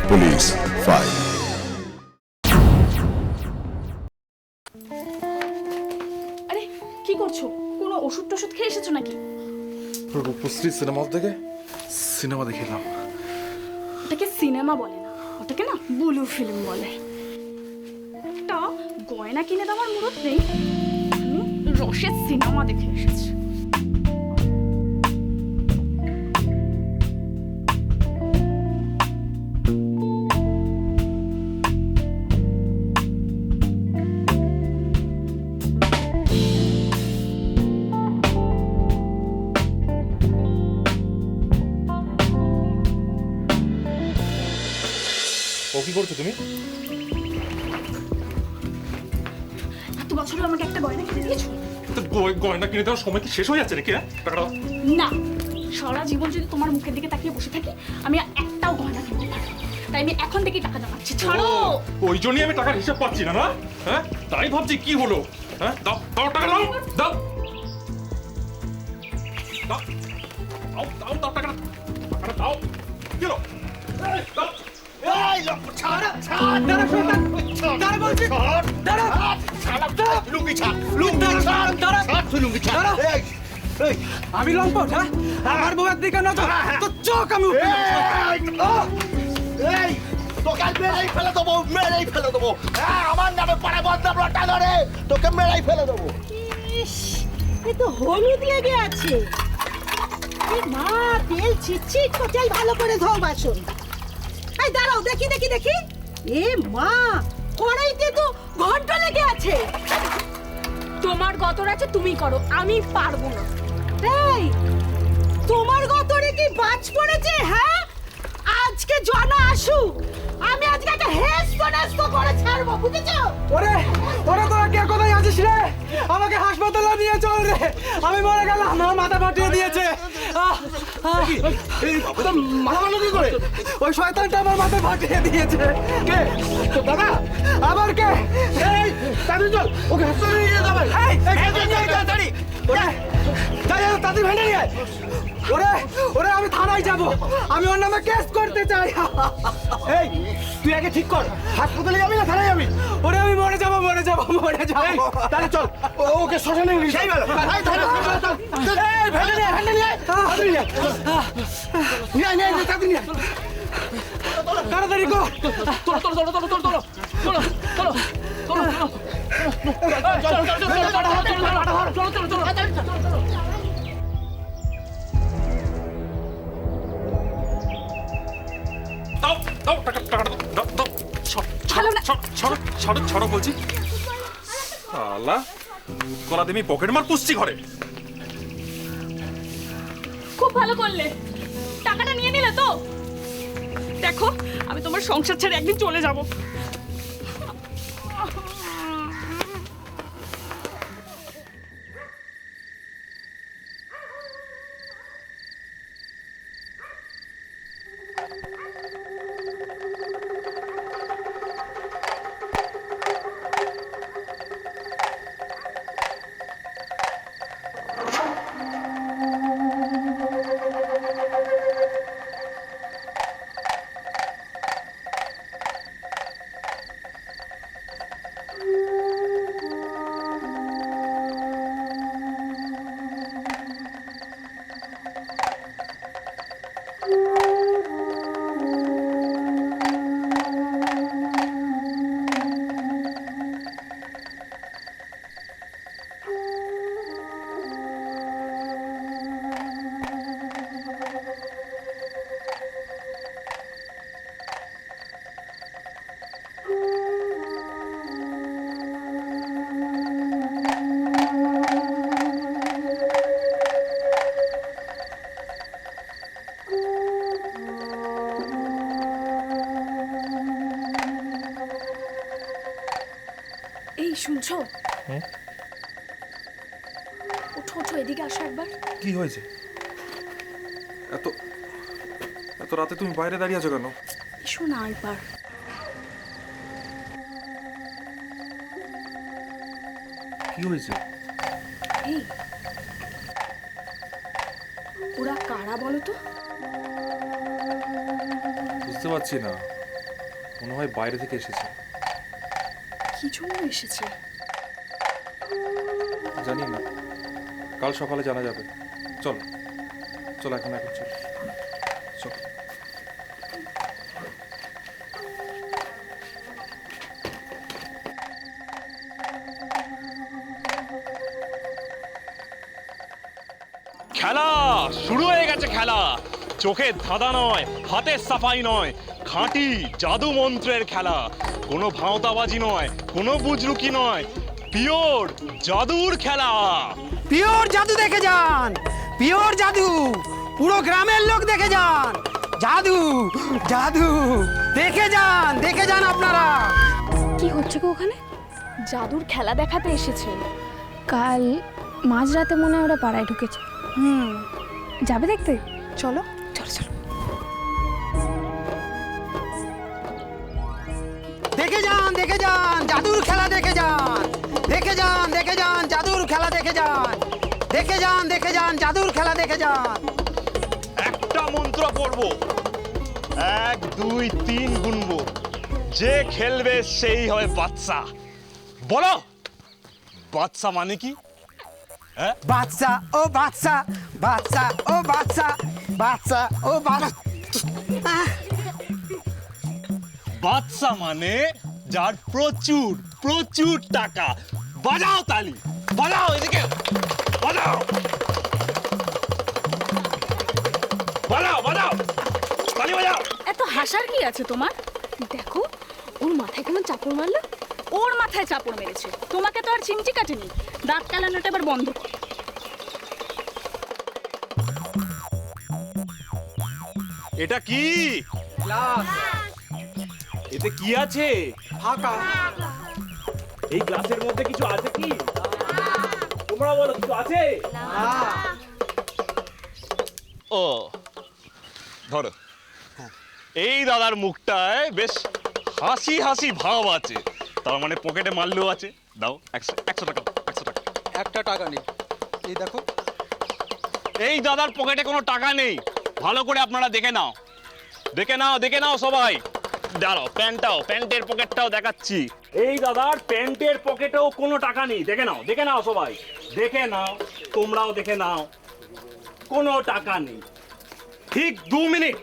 Police file. আরে কি করছো? কোনো ওষুধ টষুধ খেয়ে এসেছো নাকি? রূপশ্রী সিনেমা হল থেকে সিনেমা দেখে এলাম। ওটাকে সিনেমা বলে না, ওটাকে না ব্লু ফিল্ম বলে। একটা গয়না কিনে দেওয়ার মুরত নেই, রসের সিনেমা দেখে এসেছে। ও কি করছো তুমি? এত বছর আমাকে একটা গয়না কিনে দিয়েছো? তো গয়না কিনে দেওয়ার সময় কি শেষ হয়ে যাচ্ছে নাকি? টাকাটা না, সারা জীবন যদি তোমার মুখের দিকে তাকিয়ে বসে থাকি আমি আর একটাও গয়না কিনতে পারবো না। তাই আমি এখন থেকেই টাকা জমাচ্ছি। ছাড়ো। ওই জন্যই আমি টাকার হিসাব পাচ্ছি না, না? হ্যাঁ, তাই ভাবছি কি হলো। হ্যাঁ, দাও দাও টাকা দাও দাও দাও দাও দাও দাও টাকাটা টাকাটা দাও। কি হলো? এই, দাও। এই লোক ছাড় ছাড় দাঁড়া শয়তান দাঁড়া বলছি দাঁড়া ছাড় লুঙ্গি ছাড় দাঁড়া তুই লুঙ্গি ছাড় এই এই আমি লম্পট, হ্যাঁ? আমার বউয়ের দিকে নজর, তো চোখ আমি এই তোকে মেরেই ফেলে দেবো হ্যাঁ আমার নামে পাড়া বদনাম রটা ধরে তোকে মেরেই ফেলে দেবো। ইস, এ তো হলুদ লেগে আছে। এই মা, তেল ছিটছিট করছে, ভালো করে ধোও বাসন। এই দাঁড়াও, দেখি দেখি দেখি। এ মা, কড়াইতে তো ঘন্টা লেগে আছে। তোমার গতর আছে, তুমি করো, আমি পারবো না। এই, তোমার গতরে কি বাজ পড়েছে? হ্যাঁ, আজকে জনা আসুক, আমি আজকে একটা হেস্ত করে ছাড়বো, বুঝেছো? ওরে ওরে, তোরা কে কোথায় আছিস রে? আমাকে হাসপাতালে নিয়ে চল রে, আমি মরে গেলাম, আমার মাথা ফাটিয়ে দিয়েছে। মাথা ভালো কি করে? ওই শয়তানটা আমার মাথা ফাটিয়ে দিয়েছে। কে তো দাদা? আবার কে? এই তাড়াতাড়ি চল, ওকে হাসপাতালে নিয়ে যাবে। এই, তাড়াতাড়ি ওরে তাড়াতাড়ি ভেঙে নিয়ে আয়। ওরে ওরে, আমি থানায় যাব, আমি ওর নামে কেস করতে চাই। এই তুই আগে ঠিক কর, হাসপাতালে যাবি না থানায় যাবি? ওরে আমি মরে যাব। এই, তাহলে চল ওকে শ্মশানে নিয়ে সেই বেলা এই চল এই ভেঙে নিয়ে তাড়াতাড়ি নিয়ে তাড়াতাড়ি কর। দাও দাও টাকাটা দাও দাও। ছাড়ো বলছি। আল্লাহ, গলা দিমি পকেট মার পুষছি ঘরে। খুব ভালো করলে, টাকাটা নিয়ে নিলে তো। দেখো, আমি তোমার সংসার ছেড়ে একদিন চলে যাব। এই শুনছো? ওঠো, এদিকে আসো একবার। কি হয়েছে? এত এত রাতে তুমি বাইরে দাঁড়িয়ে আছো কেন? এসো না একবার। কি হয়েছে? এই, ওরা কারা বলো তো? বুঝতে পারছি না। মনে হয় বাইরে থেকে এসেছে। কি জন্য এসেছে? জানি না, কাল সকালে জানা যাবে। চল চল, এখন চল চল। খেলা শুরু হয়ে গেছে। খেলা চোখের ধাঁধা নয়, হাতের সাফাই নয়, খাঁটি জাদু মন্ত্রের খেলা। কোনো ভাঁওতাবাজি নয়, কোনো বুজরুকি নয়, পিওর জাদুর খেলা। পিওর জাদু দেখে যান, পিওর জাদু, পুরো গ্রামের লোক দেখে যান। জাদু জাদু দেখে যান আপনারা। কি হচ্ছে গো ওখানে? জাদুর খেলা দেখাতে এসেছে। কাল মাঝরাতে মনে হয় ওরা পাড়ায় ঢুকেছে। যাবে দেখতে? চলো। চলো চলো। দেখে যান জাদুর খেলা দেখে যান। জাদুর খেলা দেখে যান। জাদুর খেলা দেখে যান। একটা মন্ত্র পড়বো, 1 2 3 গুনবো। যে খেলবে সেই হবে বাদশা। বলো, বাদশা মানে কি? বাচ্চা ও বাচ্চা, বাচ্চা ও বাচ্চা, বাচ্চা ও বাদশা মানে যার প্রচুর প্রচুর টাকা। বাজাও তালি, বাজাও, এদিকে বাজাও, বাজাও বাজাও, তালি বাজাও। এত হাসার কি আছে তোমার? দেখো ওর মাথায় কেমন চাপড় মারলো। ওর মাথায় চাপড় মেরেছে, তোমাকে তো আর চিমটি কাটেনি। দাঁত কালানোটা এবার বন্ধ কর। এটা কি? এতে কি আছে? ফাঁকা। এই গ্লাসের মধ্যে কিছু আছে কি? তোমরা বলো, কিছু আছে? ও ধরো, এই দাদার মুখটায় বেশ হাসি হাসি ভাব আছে, তার মানে পকেটে মারলেও আছে। দাও 100 টাকা, 100 টাকা। একটা টাকা নেই, এই দেখো। এই দাদার পকেটে কোনো টাকা নেই, ভালো করে আপনারা দেখে নাও, দেখে নাও সবাই। দাঁড়াও, প্যান্টের পকেটটাও দেখাচ্ছি। এই দাদার প্যান্টের পকেটেও কোনো টাকা নেই। দেখে নাও সবাই, দেখে নাও, তোমরাও দেখে নাও, কোনো টাকা নেই। ঠিক 2 মিনিট,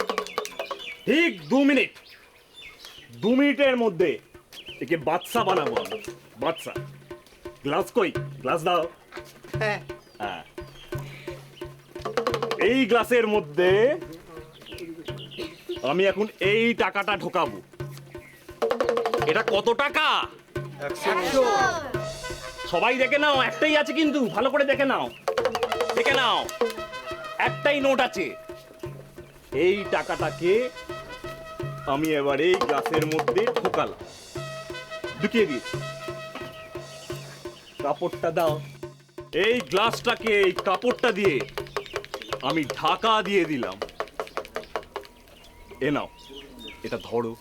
2 মিনিটের মধ্যে একে বাদশা বানাবো আমি। বাদশা। গ্লাস কই? গ্লাস দাও। হ্যাঁ, হ্যাঁ, এই গ্লাসের মধ্যে আমি এখন এই টাকাটা ঢোকাবো। এটা কত টাকা? 100। সবাই দেখে নাও, একটাই আছে কিন্তু, ভালো করে দেখে নাও, একটাই নোট আছে। এই টাকাটাকে আমি এবার এই গ্লাসের মধ্যে ঢোকালাম, ঢুকিয়ে দিয়েছি। কাপড়টা দাও। এই গ্লাসটাকে এই কাপড়টা দিয়ে আমি ঢাকা দিয়ে দিলাম। এ নাও, এটা ধরো।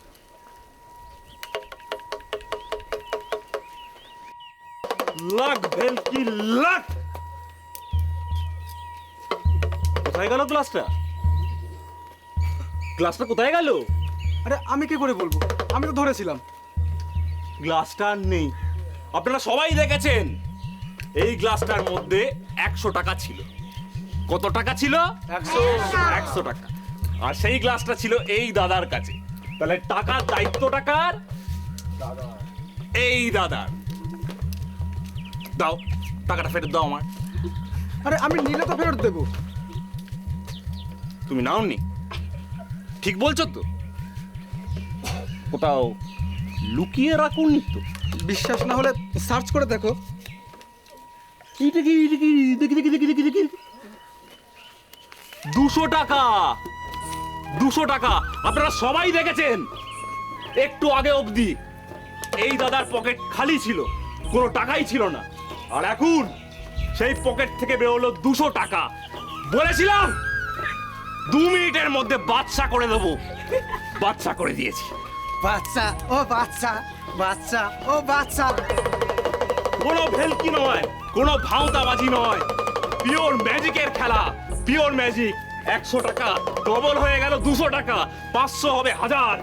লাখ ভেলকি লাখ। কোথায় গেল গ্লাসটা? গ্লাসটা কোথায় গেল? আরে আমি কি করে বলবো, আমি তো ধরেছিলাম। গ্লাসটা আর নেই। আপনারা সবাই দেখেছেন এই গ্লাসটার মধ্যে 100 টাকা ছিল। কত টাকা ছিল? 100 টাকা। আর সেই গ্লাসটা ছিল এই দাদার কাছে। তাহলে টাকার দায়িত্ব টাকার এই দাদার। দাও, টাকাটা ফেরত দাও আমার। আরে আমি নিলে তো ফেরত দেবো। তুমি নাওনি? ঠিক বলছো তো? কোথাও লুকিয়ে রাখুননি তো? বিশ্বাস না হলে সার্চ করে দেখো। দেখি 200 টাকা। 200 টাকা আপনারা সবাই দেখেছেন। একটু আগে অবধি এই দাদার পকেট খালি ছিল, কোনো টাকাই ছিল না। আর এখন সেই পকেট থেকে বেরোলো 200 টাকা। বলেছিলাম 2 মিনিটের মধ্যে বাদশা করে দেবো, বাদশা করে দিয়েছি। বাচ্চা ও বাচ্চা, বাচ্চা ও বাচ্চা। কোনো ভেলকি নয়, কোনো ভাঁওতাবাজি নয়, পিওর ম্যাজিকের খেলা, পিওর ম্যাজিক। 100 টাকা ডবল হয়ে গেল 200 টাকা, 500 হবে 1000,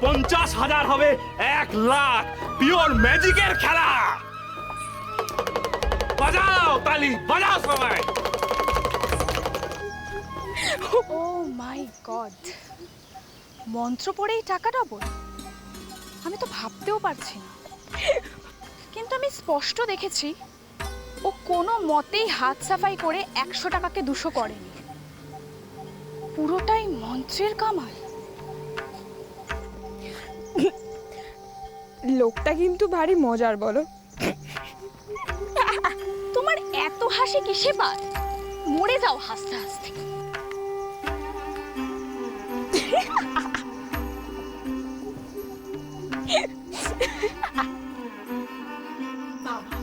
50,000 হবে 1 লাখ। পিওর ম্যাজিকের খেলা। বাজাও তালি, বাজাও সবাই। ও মাই গড, মন্ত্র পড়েই টাকা ডবল? আমি তো ভাবতেও পারছি না। কিন্তু আমি স্পষ্ট দেখেছি ও কোনো মতেই হাত সাফাই করে 100 টাকাকে 200 করেনি। পুরোটাই মন্ত্রের কামাল। লোকটা কিন্তু ভারী মজার, বলো? তোমার এত হাসি কিসে পার? মরে যাও হাসতে হাসতে। বাবা,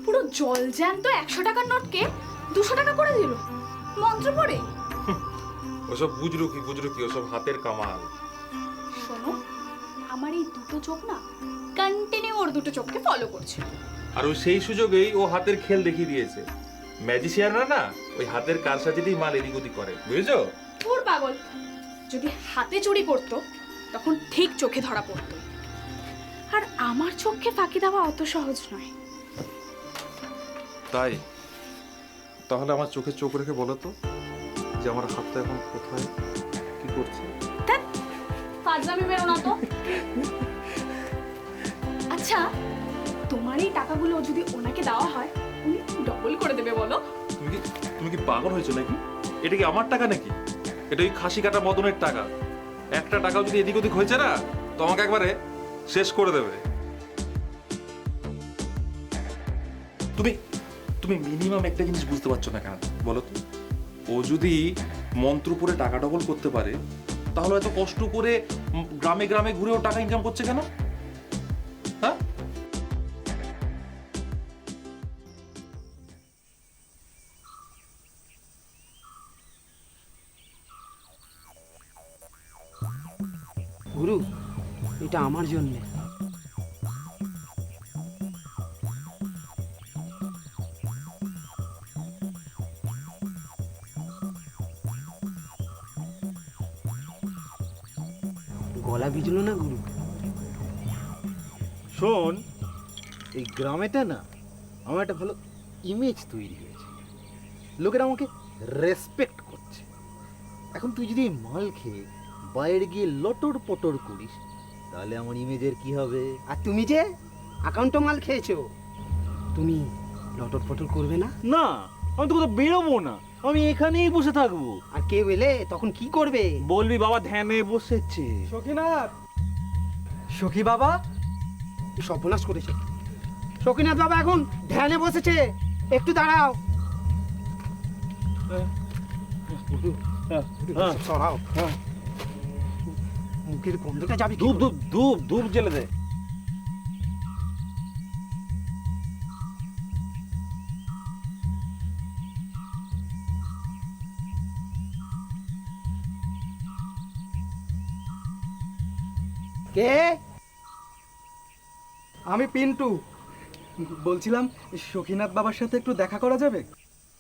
পুরো জল জ্যান্ত 100 টাকার নোটকে 200 টাকা করে দিল মন্ত্র পড়ে। ওসব বুঝলো কি ওসব হাতের কামাল। শোনো, আমার এই দুটো চোখ না কন্টিনিউ ওর দুটো চোখকে ফলো করছে। আর ওই সেই সুযোগেই ও হাতের খেল দেখিয়ে দিয়েছে। ম্যাজিশিয়ানরা না ওই হাতের কারসাজিতেই মাল এদিক ওদিক করে, বুঝেছো? তোর পাগল, যদি হাতে চুরি করতো তখন ঠিক চোখে ধরা পড়তো। আর আমার চোখকে ফাঁকি দেওয়া অত সহজ নয়। তাই তাহলে আমার চোখে চোখ রেখে বলো তো যে আমার হাতটা এখন কোথায়, কি করছে? ফাজলামি বেরো না তো। আচ্ছা, তোমার এই টাকাগুলো যদি ওনাকে দেওয়া হয় উনি ডবল করে দেবে বলো? তুমি কি পাগল হয়েছো নাকি? এটা কি আমার টাকা নাকি? এটা ওই খাসি কাটা মদনের টাকা। একটা টাকাও যদি এদিক ওদিক হয়েছে না তো আমাকে একবারে শেষ করে দেবে। তুমি মিনিমাম একটা জিনিস বুঝতে পারছো না কেন বলো তো? ও যদি মন্ত্র পড়ে টাকা ডবল করতে পারে তাহলে এত কষ্ট করে গ্রামে গ্রামে ঘুরেও টাকা ইনকাম করছে কেন? হ্যাঁ, গুরু, এটা আমার জন্যে। গলা ভিজলো না গুরু? শোন, এই গ্রামেতে না আমার একটা ভালো ইমেজ তৈরি হয়েছে, লোকেরা আমাকে রেসপেক্ট করছে। এখন তুই যদি এই মাল খেয়ে বাইরে গিয়ে লটর পটর করিস তাহলে আমার ইমেজের কি হবে? আর তুমি যে অ্যাকাউন্টে মাল খেয়েছো, তুমি লটর পটর করবে না? না, আমি তো কোথাও বেরোবো না, আমি এখানেই বসে থাকবো। আর কেউ এলে তখন কি করবে? বলবি বাবা ধ্যানে বসেছে। সখীনাথ, সখী বাবা সর্বনাশ করেছে। সখীনাথ বাবা এখন ধ্যানে বসেছে, একটু দাঁড়াও। সরাও, মুখের গন্ধটা যাবে কি ধূপ করে? ধূপ ধূপ ধূপ জ্বেলে দে। কে? আমি পিন্টু বলছিলাম, সখীনাথ বাবার সাথে একটু দেখা করা যাবে?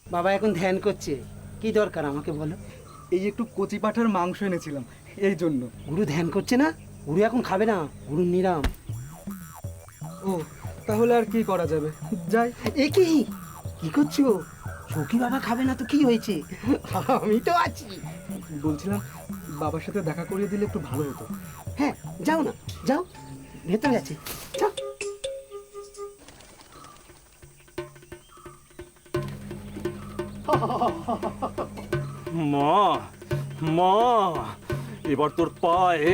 বাবা এখন ধ্যান করছে, কি দরকার আমাকে বলো। এই একটু কচি পাঠার মাংস এনেছিলাম এই জন্য। গুরু ধ্যান করছে না, গুরু এখন খাবে না, গুরু নিরাম। ও, তাহলে আর কি করা যাবে, যাই। এ কি কি করছো? সখী বাবা খাবে না তো কি হয়েছে? আমি তো আছি। বলছিলাম বাবার সাথে দেখা করিয়ে দিলে একটু ভালো হতো। হ্যাঁ, যাও না, যাও, ভেতরে আছে, যাও। মা, মা, এবার তোর পায়ে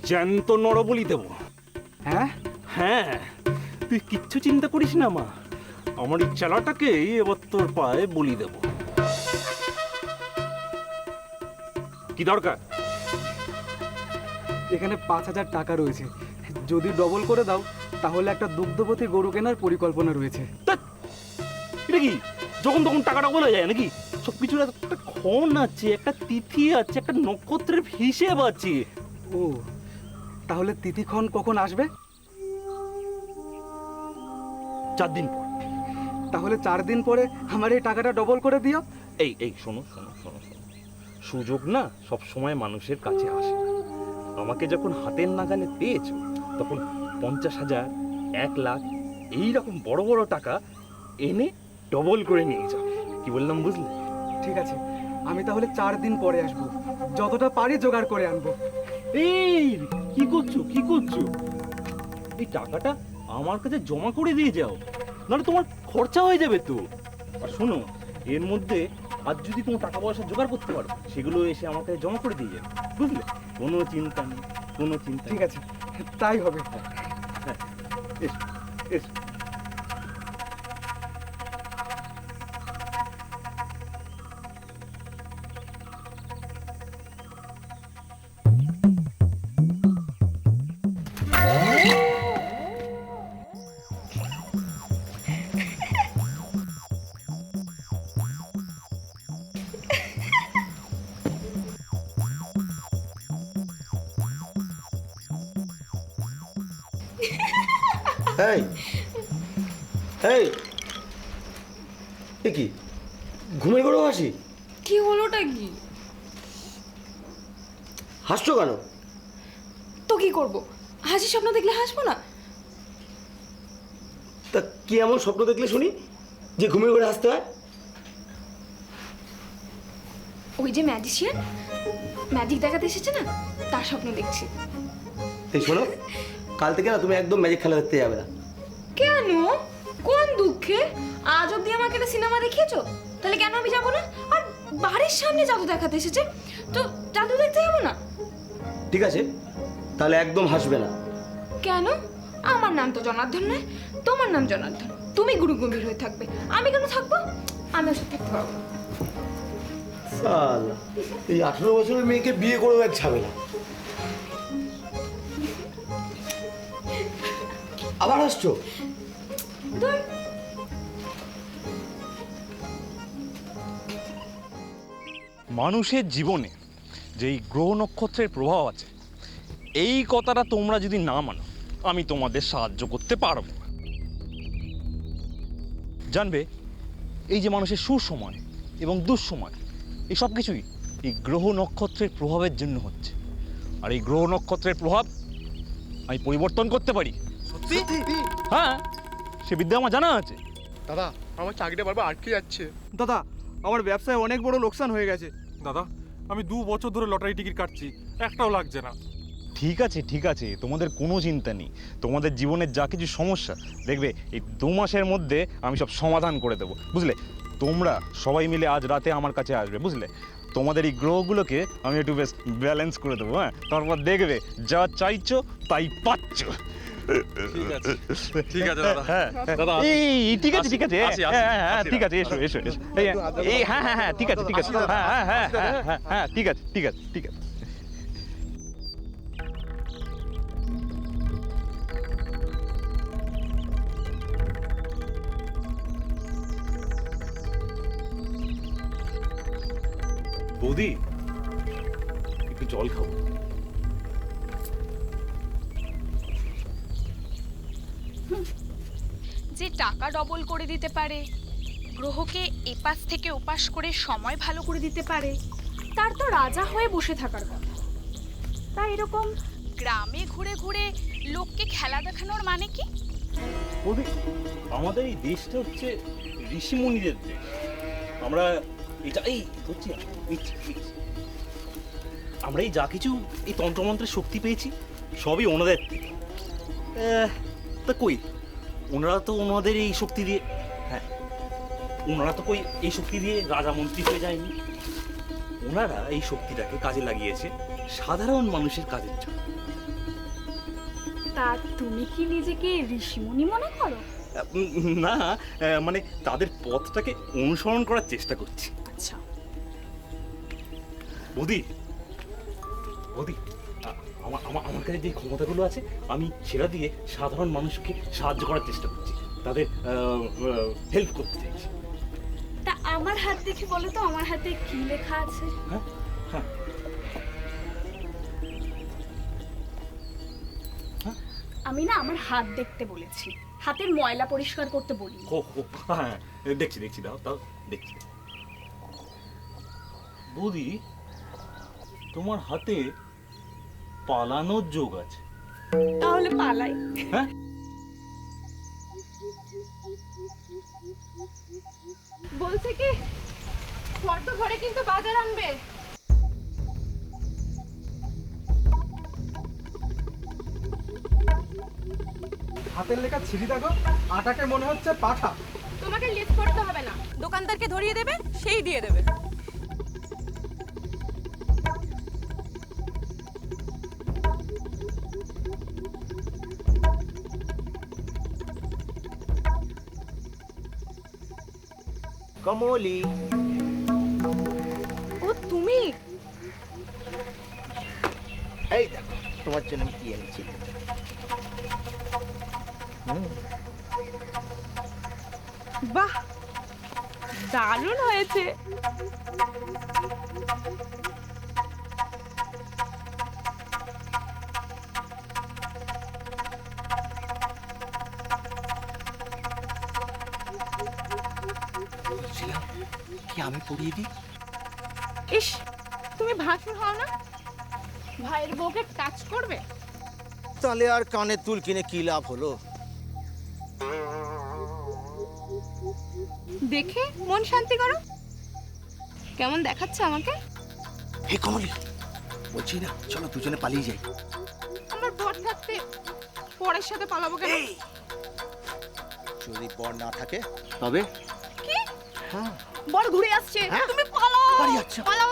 জ্যান্ত নরবলি দেব। হ্যাঁ, হ্যাঁ, তুই কিচ্ছু চিন্তা করিস না মা, আমার এই চেলাটাকেই এবার তোর পায়ে বলি দেব। কি দরকার? এখানে 5,000 টাকা রয়েছে, যদি ডবল করে দাও তাহলে একটা দুগ্ধবতী গরু কেনার পরিকল্পনা রয়েছে। ধ্যাৎ, এটা কি যখন তখন টাকাটা বলা যায় নাকি? সব কিছুর একটা ক্ষণ আছে, একটা তিথি আছে, একটা নক্ষত্রের হিসেব আছে। ও, তাহলে তিথিক্ষণ কখন আসবে? 4 দিন পর। তাহলে 4 দিন পরে আমার এই টাকাটা ডবল করে দিও। এই শোনো শোনো শোনো শোনো সুযোগ না সব সময় মানুষের কাছে আসে না। আমাকে যখন হাতের নাগালে পেয়েছো তখন 50,000, 1 লাখ এইরকম বড় বড় টাকা এনে ডবল করে নিয়ে যাও। কি বললাম বুঝলে? ঠিক আছে, আমি তাহলে 4 দিন পরে আসবো, যতটা পারি জোগাড় করে আনবো। এই কি করছো কি করছো? এই টাকাটা আমার কাছে জমা করে দিয়ে যাও, নাহলে তোমার খরচা হয়ে যাবে তো। আর শোনো, এর মধ্যে আর যদি তোমার টাকা পয়সা জোগাড় করতে পারো সেগুলো এসে আমার কাছে জমা করে দিয়ে যাবে, বুঝলে? কোনো চিন্তা নেই, কোনো চিন্তা ঠিক আছে, তাই হবে। হ্যাঁ, এসো এসো। এই এই এ কি ঘুমের ঘোরও হাসি? কি হলোটা কি? হাসছো কেন? তো কি করব, হাসি স্বপ্ন দেখলে হাসবো না? তা কি এমন স্বপ্ন দেখলে শুনি যে ঘুমের ঘোরে হাসতে হয়? ওই যে ম্যাজিশিয়ান ম্যাজিক দেখাতে এসেছে না, তার স্বপ্ন দেখছি। এই শোনো, কাল থেকে না তুমি একদম ম্যাজিক খেলা দেখতে যাবে না। কেন? কোন দুঃখে? আজ অব্দি আমাকে একটা সিনেমা দেখিয়েছো, তাহলে কেন আমি যাবো না? আর বাড়ির সামনে জাদু দেখাতে এসেছে, তো জাদু দেখতে যাবো না? ঠিক আছে, তাহলে একদম হাসবে না। কেন? আমার নাম তো জনার্দন নয়, তোমার নাম জনার্দন। তুমি গুরু গম্ভীর হয়ে থাকবে, আমি কেন থাকবো? আমি ওর সাথে থাকতে পারবো না। সালা, এই 18 বছরের মেয়েকে বিয়ে করেও এক ঝামেলা। আবার হাসছো? ধুর। মানুষের জীবনে যেই গ্রহ নক্ষত্রের প্রভাব আছে, এই কথাটা তোমরা যদি না মানো, আমি তোমাদের সাহায্য করতে পারবো না। জানবে, এই যে মানুষের সুসময় এবং দুঃসময়, এই সব কিছুই এই গ্রহ নক্ষত্রের প্রভাবের জন্য হচ্ছে। আর এই গ্রহ নক্ষত্রের প্রভাব আমি পরিবর্তন করতে পারি। সত্যি? হ্যাঁ, সে বিদ্যা আমার জানা আছে। দাদা, আমার চাকরিটা বারবার আটকে যাচ্ছে। দাদা, আমার ব্যবসায় অনেক বড় লোকসান হয়ে গেছে। দাদা, আমি 2 বছর ধরে লটারি টিকিট কাটছি, একটাও লাগছে না। ঠিক আছে ঠিক আছে, তোমাদের কোনো চিন্তা নেই। তোমাদের জীবনের যা কিছু সমস্যা দেখবে এই 2 মাসের মধ্যে আমি সব সমাধান করে দেবো, বুঝলে? তোমরা সবাই মিলে আজ রাতে আমার কাছে আসবে, বুঝলে? তোমাদের এই গ্রহগুলোকে আমি একটু বেশ ব্যালেন্স করে দেবো। হ্যাঁ, তারপর দেখবে যা চাইছো তাই পাচ্ছ। ঠিক আছে ঠিক আছে দাদা। হ্যাঁ দাদা, এই ঠিক আছে ঠিক আছে, আসি, আসি, হ্যাঁ হ্যাঁ আসি, ঠিক আছে, এসো এসো এসো। এই হ্যাঁ হ্যাঁ হ্যাঁ ঠিক আছে ঠিক আছে, হ্যাঁ হ্যাঁ হ্যাঁ হ্যাঁ হ্যাঁ ঠিক আছে ঠিক আছে ঠিক আছে। বৌদি, একটু জল খাবো। যে টাকা ডবল করে দিতে পারে, গ্রহকে এপাশ থেকে ওপাশ করে সময় ভালো করে দিতে পারে, তার তো রাজা হয়ে বসে থাকার কথা। তা এরকম গ্রামে ঘুরে ঘুরে লোককে খেলা দেখানোর মানে কি? বৌদি, আমাদের এই দেশটা হচ্ছে ঋষিমুনিদের দেশ। আমরা এটা এই হচ্ছে আমরা এই যা কিছু এই তন্ত্রমন্ত্রের শক্তি পেয়েছি সবই ওনাদের থেকে। তা কই, ওনারা তো ওনাদের এই শক্তি দিয়ে, হ্যাঁ, ওনারা তো কই এই শক্তি দিয়ে রাজা মন্ত্রী হয়ে যায়নি। ওনারা এই শক্তিটাকে কাজে লাগিয়েছে সাধারণ মানুষের কাজের জন্য। তা তুমি কি নিজেকে ঋষিমুনি মনে করো? না, মানে তাদের পথটাকে অনুসরণ করার চেষ্টা করছি। আচ্ছা, বৌদি বৌদি, আমার কাছে যে ক্ষমতাগুলো আছে আমি সেটা দিয়ে সাধারণ মানুষকে সাহায্য করার চেষ্টা করছি, তাদের হেল্প করতে চাইছি। তা আমার হাত দেখে বলো তো, আমার হাতে কি লেখা আছে? হ্যাঁ হ্যাঁ, আমি না আমার হাত দেখতে বলেছি, হাতের ময়লা পরিষ্কার করতে বলি। ও হ্যাঁ, দেখছি দেখছি, দাও দাও দেখছি। বৌদি, তোমার হাতে পালানোর যোগ আছে। তাহলে পালাই। হ্যাঁ, বলছে কি ফর্দ ঘরে কিন্তু বাজার আনবে। হাতের লেখা ছিঁড়ি দেখো, আটাকে মনে হচ্ছে পাঠা। তোমাকে লিস্ট করতে হবে না, দোকানদারকে ধরিয়ে দেবে, সেই দিয়ে দেবে। কমলি, ও তুমি? এই দেখো তোমার জন্য আমি কি এনেছি। বাহ, দারুণ হয়েছে। বলছিলাম কি আমি পড়িয়ে দিই? ইস, তুমি ভাসুর হও না, ভাইয়ের বউকে টাচ করবে? তাহলে আর কানের দুল কিনে কি লাভ হলো? দেখে মন শান্তি করো। কেমন দেখাচ্ছে আমাকে? হে কমলি, বলছি না চলো দুজনে পালিয়ে যাই। আমার বর থাকতে পরের সাথে পালাবো কেন? যদি বর না থাকে তবে কি? বর ঘুরে আসছে, তুমি পালাও। বাড়ি যাচ্ছে। পালাও।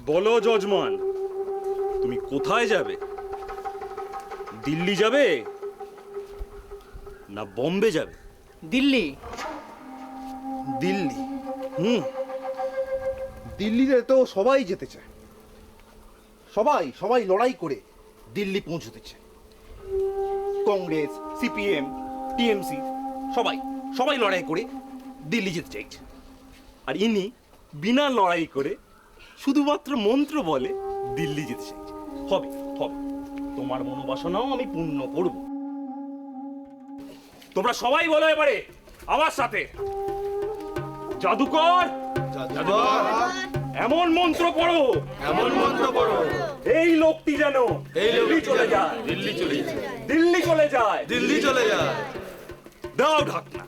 বলো যজমান, তুমি কোথায় যাবে? দিল্লি যাবে না বোম্বে যাবে? দিল্লি। দিল্লি? হুম, দিল্লিতে তো সবাই যেতে চায়, সবাই সবাই লড়াই করে দিল্লি পৌঁছতে চায়। কংগ্রেস, সিপিএম, টিএমসি সবাই সবাই লড়াই করে দিল্লি যেতে চাইছে। আর ইনি বিনা লড়াই করে শুধুমাত্র মন্ত্র বলে দিল্লি যেতে চাইছে। হবে হবে, তোমার মনোবাসনাও আমি পূর্ণ করব। তোমরা সবাই বলো এবারে আমার সাথে, জাদুকর এমন মন্ত্র পড়ো, এমন মন্ত্র পড়ো এই লোকটি যেন দিল্লি চলে যায়, দিল্লি চলে যায়, দিল্লি চলে যায়, দিল্লি চলে যায়। দাও ঢাকনা।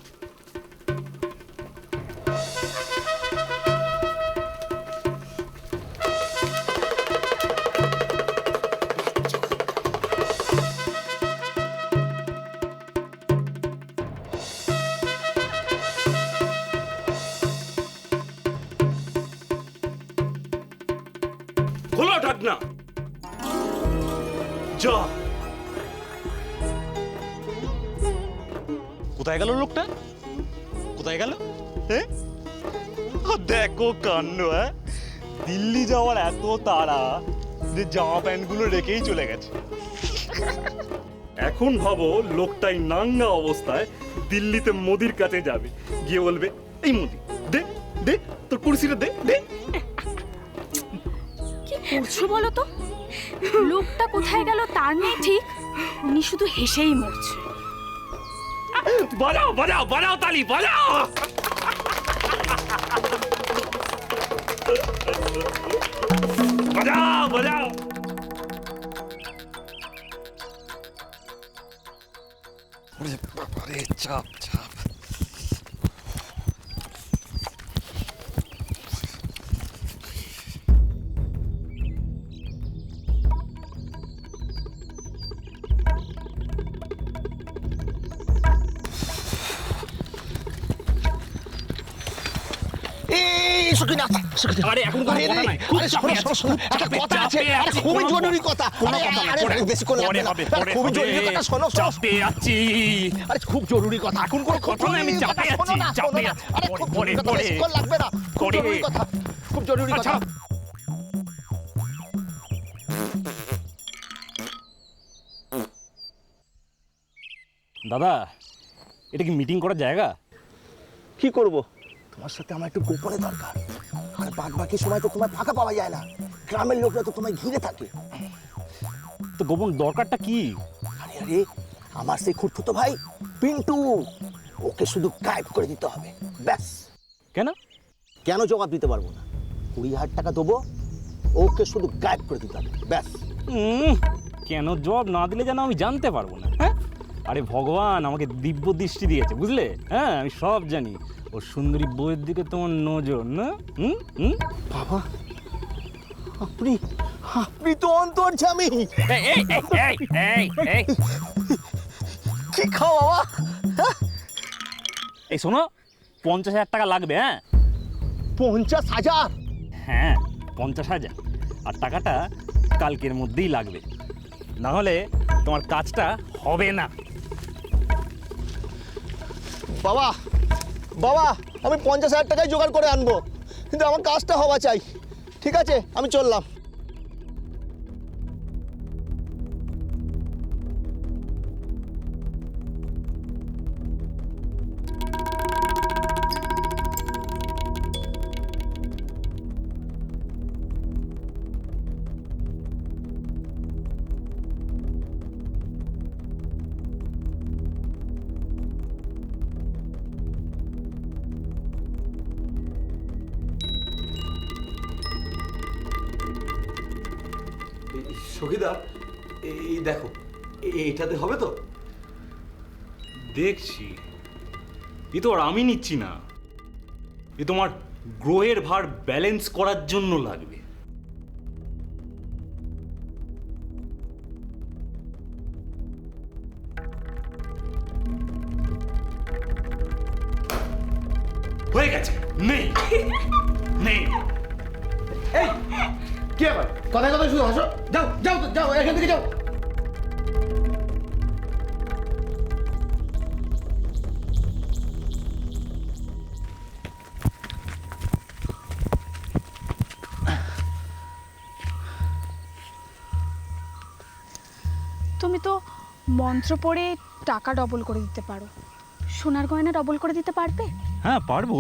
খোলো ঢাকনা। যা। কোথায় গেল লোকটা? কোথায় গেল? হ্যাঁ, দেখো কাণ্ড। হ্যাঁ, দিল্লি যাওয়ার এত তাড়া যে জামা প্যান্টগুলো রেখেই চলে গেছে। এখন ভাবো লোকটাই নাঙ্গা অবস্থায় দিল্লিতে মোদির কাছে যাবে, গিয়ে বলবে, এই মোদি দে দে তোর কুর্সিটা দে দে। কি করছো বলো তো? লোকটা কোথায় গেল তার নেই ঠিক, উনি শুধু হেসেই মরছে। বাজাও বাজাও বাজাও তালি বাজাও। বাজাও বাজাও। চাপ চাপ। আরে এখন কোনো কথা নাই, খুব চাপে আছি, খুব চাপে আছি, খুবই জরুরি কথা। কোনো কথা নাই, পরে বেশি করে পরে হবে, পরে খুবই জরুরি হবে। কথা, শোনো চাপে আছি, আরে খুব জরুরি কথা। এখন কোনো কথা নাই, আমি চাপে আছি, চাপে আছি। আরে খুব পরে, জরুরি কথা, পরে, বেশিক্ষণ লাগবে না। খুব পরে। জরুরি কথা, খুব জরুরি কথা। আচ্ছা। দাদা, এটা কি মিটিং করার জায়গা? কি করব? তোমার সাথে আমার একটু গোপনে দরকার। আর বাদ বাকি সময় তো তোমার ফাঁকা পাওয়া যায় না, গ্রামের লোকরা তো তোমায় ঘিরে থাকে। তো গোপন দরকারটা কি? আরে আরে, আমার সেই খুঁড়তুতো ভাই পিন্টু, ওকে শুধু গায়েব করে দিতে হবে, ব্যাস। কেন? কেন জবাব দিতে পারবো না? 20,000 টাকা দেবো, ওকে শুধু গায়েব করে দিতে হবে, ব্যাস। কেন জবাব না দিলে যেন আমি জানতে পারবো না? হ্যাঁ, আরে ভগবান আমাকে দিব্য দৃষ্টি দিয়েছে, বুঝলে? হ্যাঁ, আমি সব জানি। ও সুন্দরী বউয়ের দিকে তোমার নজর না? বাবা, আপনি তো অন্তর্যামী। কি খাও বাবা? এই শোনো, 50,000 টাকা লাগবে। হ্যাঁ, 50,000? হ্যাঁ, 50,000। আর টাকাটা কালকের মধ্যেই লাগবে, না হলে তোমার কাজটা হবে না। বাবা বাবা, আমি 50,000 টাকায় জোগাড় করে আনবো, কিন্তু আমার কাজটা হওয়া চাই। ঠিক আছে, আমি চললাম। সখীদা, এই দেখো, এটাতে হবে তো? দেখছি, এ তো আর আমি নিচ্ছি না, এ তোমার গ্রহের ভার ব্যালেন্স করার জন্য লাগবে। হয়ে গেছে, নেই নেই। এই কি আবার কথায় কথায় শুধু হাসো? যাও যাও যাও, এখান থেকে যাও। তুমি তো মন্ত্র পড়ে টাকা ডবল করে দিতে পারো, সোনার গয়না ডবল করে দিতে পারবে? হ্যাঁ পারবো,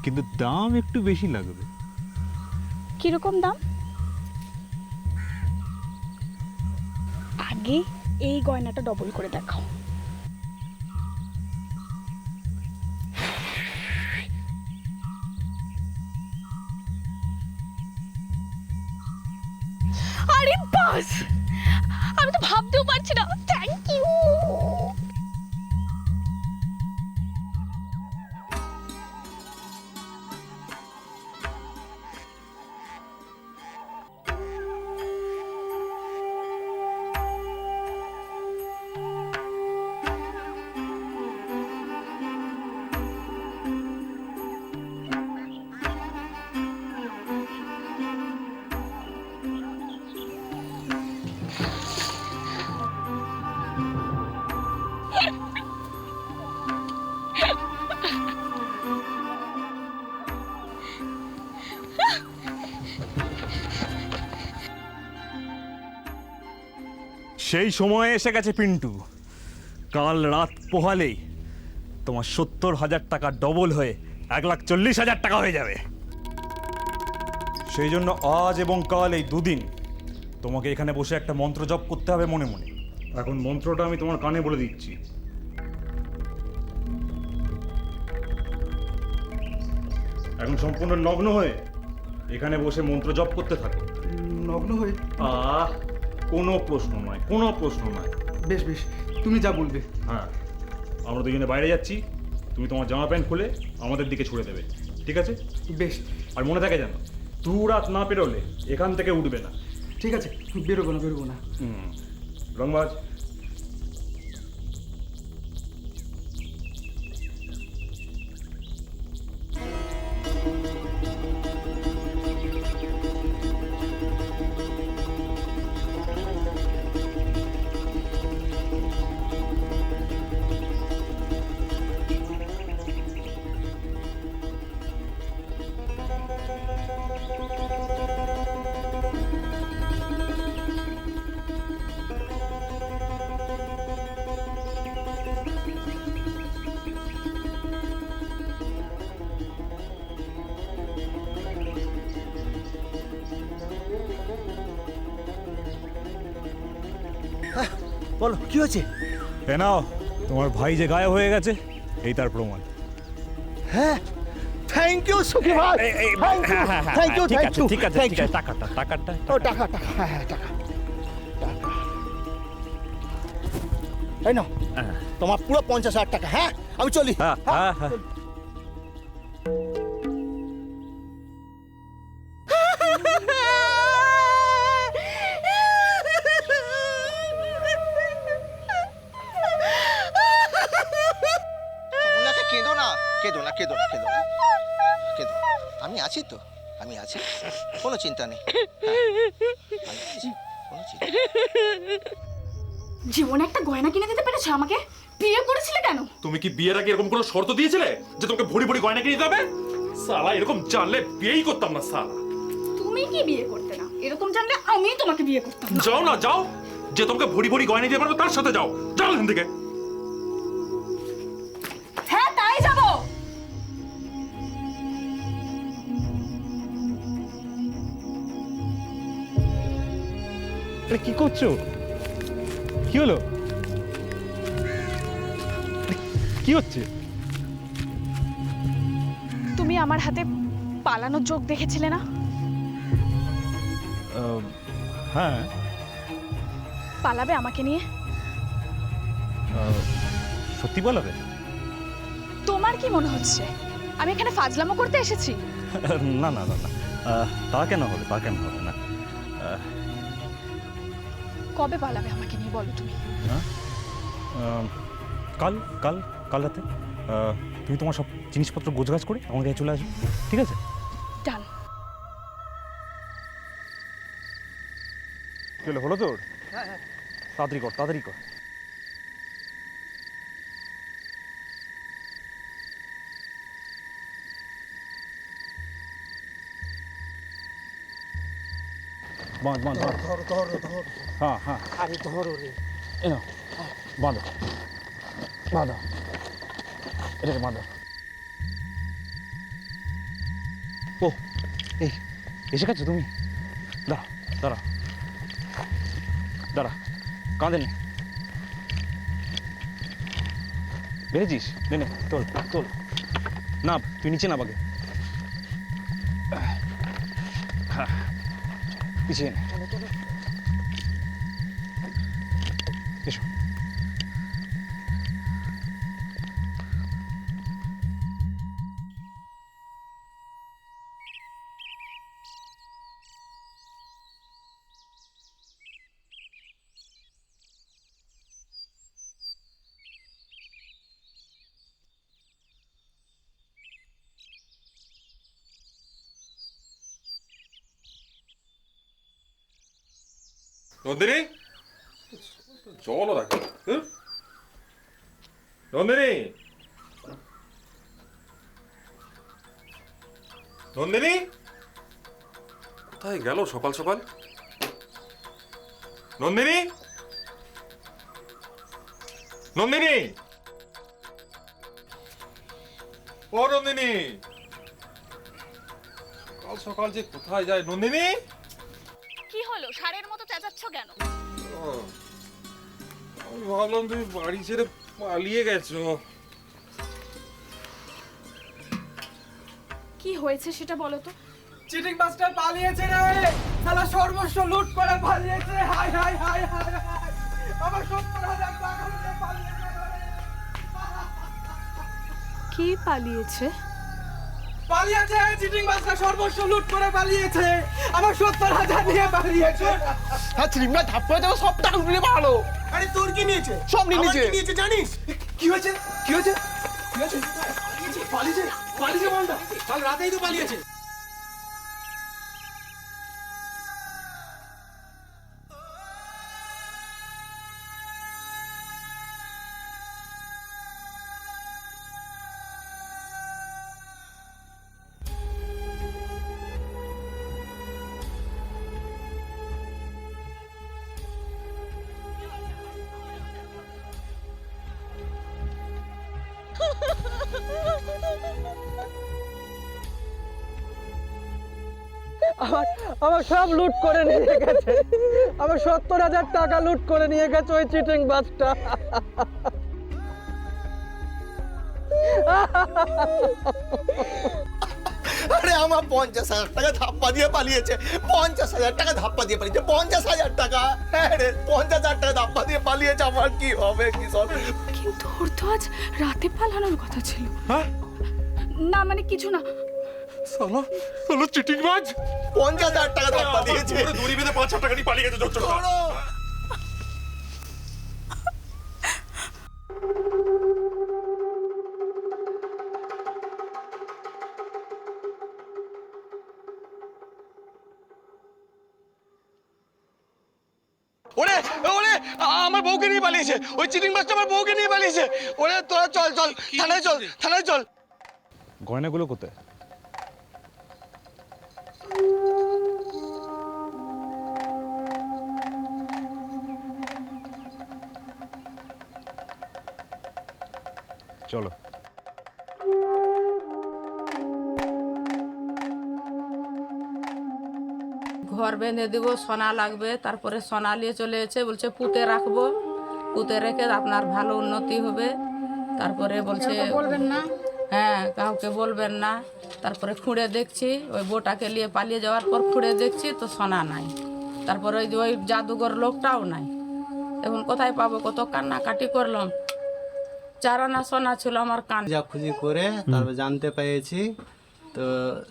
কিন্তু দাম একটু বেশি লাগবে। কিরকম দাম? আগে এই গয়নাটা ডবল করে দেখাও। আরে বাস, আমি তো ভাবতেও পারছি না। Thank you. সেই সময় এসে গেছে পিন্টু। কাল রাত পোহালেই তোমার 70,000 টাকা ডবল হয়ে 1,40,000 টাকা হয়ে যাবে। সেই জন্য আজ এবং কাল এই দুদিন তোমাকে এখানে বসে একটা মন্ত্র জপ করতে হবে মনে মনে। এখন মন্ত্রটা আমি তোমার কানে বলে দিচ্ছি। এখন সম্পূর্ণ নগ্ন হয়ে এখানে বসে মন্ত্র জপ করতে থাকো। নগ্ন হয়ে? কোনো প্রশ্ন নয়, কোনো প্রশ্ন নয়। বেশ বেশ, তুমি যা বলবে। হ্যাঁ, আমরা দুজনে বাইরে যাচ্ছি, তুমি তোমার জামা প্যান্ট খুলে আমাদের দিকে ছুড়ে দেবে, ঠিক আছে? বেশ। আর মনে থাকে যেন দু রাত না পেরোলে এখান থেকে উঠবে না। ঠিক আছে, বেরোবো না বেরোবো না। রংবাজ। বলো কি হয়েছে? এ নাও, তোমার ভাই যে গায়েব হয়ে গেছে এই তার প্রমাণ। হ্যাঁ, থ্যাংক ইউ সুখী ভাই, থ্যাংক ইউ, ঠিক থ্যাংক আছে ইউ, ঠিক আছে থ্যাংক ঠিক ইউ। আছে, টাকাটা টাকাটা ও টাকা টাকা, হ্যাঁ হ্যাঁ টাকা। এই নাও তোমার পুরো 50,000 টাকা। হ্যাঁ আমি চলি। হ্যাঁ হ্যাঁ হ্যাঁ কমলাকে কেঁদো না, কেঁদো না, কেঁদো না, কেঁদো না, কেঁদো না। আমি আছি তো, আমি আছি, কোনো চিন্তা নেই। হ্যাঁ, আমি আছি, কোনো চিন্তা নেই। জীবনে একটা গয়না কিনে দিতে পেরেছো আমাকে? বিয়ে করেছিলে কেন? তুমি কি বিয়ের আগে এরকম কোনো শর্ত দিয়েছিলে যে তোমাকে ভরি ভরি গয়না কিনে দিতে হবে? সালা এরকম জানলে বিয়েই করতাম না সালা। তুমি কি বিয়ে করতে না? এরকম জানলে আমি তোমাকে বিয়ে করতাম না। যাও না যাও, যে তোমাকে ভরি ভরি গয়না দিতে পারবে তার সাথে যাও, যাও এখান থেকে। হ্যাঁ তাই যাবো। আরে কি করছো? কি হলো? কি হচ্ছে? তুমি আমার হাতে পালানোর যোগ দেখেছিলে না? হ্যাঁ পালাবে আমাকে নিয়ে? সত্যি বলাবে? তোমার কি মনে হচ্ছে আমি এখানে ফাজলামো করতে এসেছি? না না না না, তা কেন হবে, তা কেন হবে না। কবে পালাবে আমাকে নিয়ে বলো তুমি? কাল কাল কাল রাতে তুমি তোমার সব জিনিসপত্র গোছগাছ করে আমার কাছে চলে আসবে, ঠিক আছে? ডান। চলে হলো তোর? তাড়াতাড়ি কর, তাড়াতাড়ি কর। বাঁধ বাঁধ বাঁধ। ধরো ধরো ধরো। হ্যাঁ হ্যাঁ আরে ধরো রে। এ নাও, বাঁধো বাঁধো, এটাকে বাঁধো। ও এই এসে গেছো তুমি? দাঁড়া দাঁড়া দাঁড়া, কাঁদে নে, বেড়েছিস? নে নে, তোল তোল, না তুই নিচে না বাগে, হ্যাঁ পিছিয়ে নে, এসো। নন্দিনী, জলও রাখে। নন্দিনী, নন্দিনী কোথায় গেল সকাল সকাল? নন্দিনী, নন্দিনী, ও নন্দিনী, সকাল সকাল যে কোথায় যায় নন্দিনী? কি হলো ষাঁড়ের মতো চেঁচাচ্ছ কেন? আমি ভাবলাম তুমি বাড়ি ছেড়ে পালিয়ে গেছো। কি হয়েছে সেটা বলো তো। চিটিং মাস্টার পালিয়েছে রে, শালা সর্বস্ব লুট করে পালিয়েছে। High high high high high, আমার 70,000 টাকা নিয়ে পালিয়েছে রে। কি পালিয়েছে? পালিয়েছে চিটিং মাস্টার, সর্বস্ব লুট করে পালিয়েছে, আমার 70,000 নিয়ে পালিয়েছে। হ্যাঁ চিমড়া ধাপ্পা দেওয়া সব টাকা তুলে পারো। আরে তোর কি নিয়েছে? সব নিয়ে নিয়েছে। আমার কি নিয়েছে জানিস? কি হয়েছে? কি হয়েছে? কি হয়েছে? পালিয়েছে পালিয়েছে পালিয়েছে বলটা, কাল রাতেই তো পালিয়েছে। আমার সব লুট করে নিয়ে গেছে, আমার 70,000 টাকা লুট করে নিয়ে গেছে ওই চিটিং বাসটা। আমার 50,000 টাকা ধাপ্পা দিয়ে পালিয়েছে, 50,000 টাকা ধাপ্পা দিয়ে পালিয়েছে, 50,000 টাকা। হ্যাঁ রে, 50,000 টাকা ধাপ্পা দিয়ে পালিয়েছে। আমার কি হবে কিশোর? কিন্তু ওর তো আজ রাতে পালানোর কথা ছিল। হ্যাঁ না মানে কিছু না, সালা সালা চিটিং বাজ। 50,000 টাকা ধাপ্পা দিয়েছে। দড়ি বেঁধে 5,000 টাকা নিয়ে পালিয়ে গেছে চোর চোর। ওরে ওরে আমার বউকে নিয়ে পালিয়েছে, ওই চিটিং মাস্টার আমার বউকে নিয়ে পালিয়েছে। ওরে তোরা চল চল থানায় চল, থানায় চল। গয়নাগুলো কোথায়? চলো। ঘর বেঁধে দিব, সোনা লাগবে, তারপরে সোনা নিয়ে চলে এসে বলছে পুঁতে রাখবো, পুঁতে রেখে আপনার ভালো উন্নতি হবে। তারপরে বলছে বলবেন না, হ্যাঁ কাউকে বলবেন না। তারপরে খুঁড়ে দেখছি, ওই বউটাকে নিয়ে পালিয়ে যাওয়ার পর খুঁড়ে দেখছি তো সোনা নাই। তারপরে ওই যে ওই জাদুঘর লোকটাও নাই। এখন কোথায় পাবো? কত কান্নাকাটি করলাম। 4 আনা সোনা ছিল আমার কান। খুঁজি করে তারপর জানতে পেরেছি তো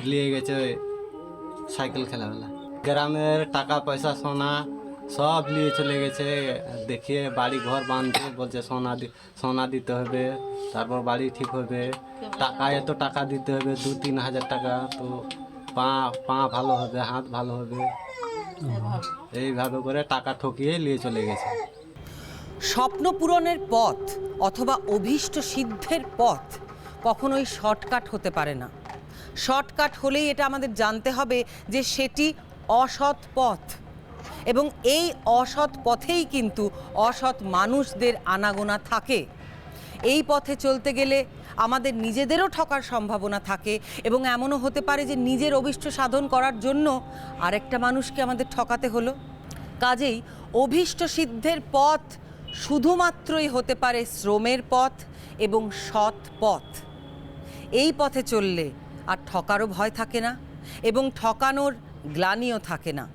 নিয়ে গেছে ওই সাইকেল খেলাবেলা। গ্রামের টাকা পয়সা সোনা সব নিয়ে চলে গেছে। দেখিয়ে বাড়ি ঘর বাঁধতে বলছে সোনা দিতে হবে, তারপর বাড়ি ঠিক হবে, টাকা এত টাকা দিতে হবে, 2-3 হাজার টাকা। তো পা ভালো হবে, হাত ভালো হবে, এইভাবে করে টাকা ঠকিয়ে নিয়ে চলে গেছে। স্বপ্ন পূরণের পথ অথবা অভীষ্ট সিদ্ধের পথ কখনোই শর্টকাট হতে পারে না। শর্টকাট হলেই এটা আমাদের জানতে হবে যে সেটি অসৎ পথ, এবং এই অসৎ পথেই কিন্তু অসৎ মানুষদের আনাগোনা থাকে। এই পথে চলতে গেলে আমাদের নিজেদেরও ঠকার সম্ভাবনা থাকে, এবং এমনও হতে পারে যে নিজের অভীষ্ট সাধন করার জন্য আরেকটা মানুষকে আমাদের ঠকাতে হলো। কাজেই অভীষ্ট সিদ্ধের পথ শুধুমাত্রই হতে পারে শ্রমের পথ এবং সৎ পথ। এই পথে চললে আর ঠকারও ভয় থাকে না এবং ঠকানোর গ্লানিও থাকে না।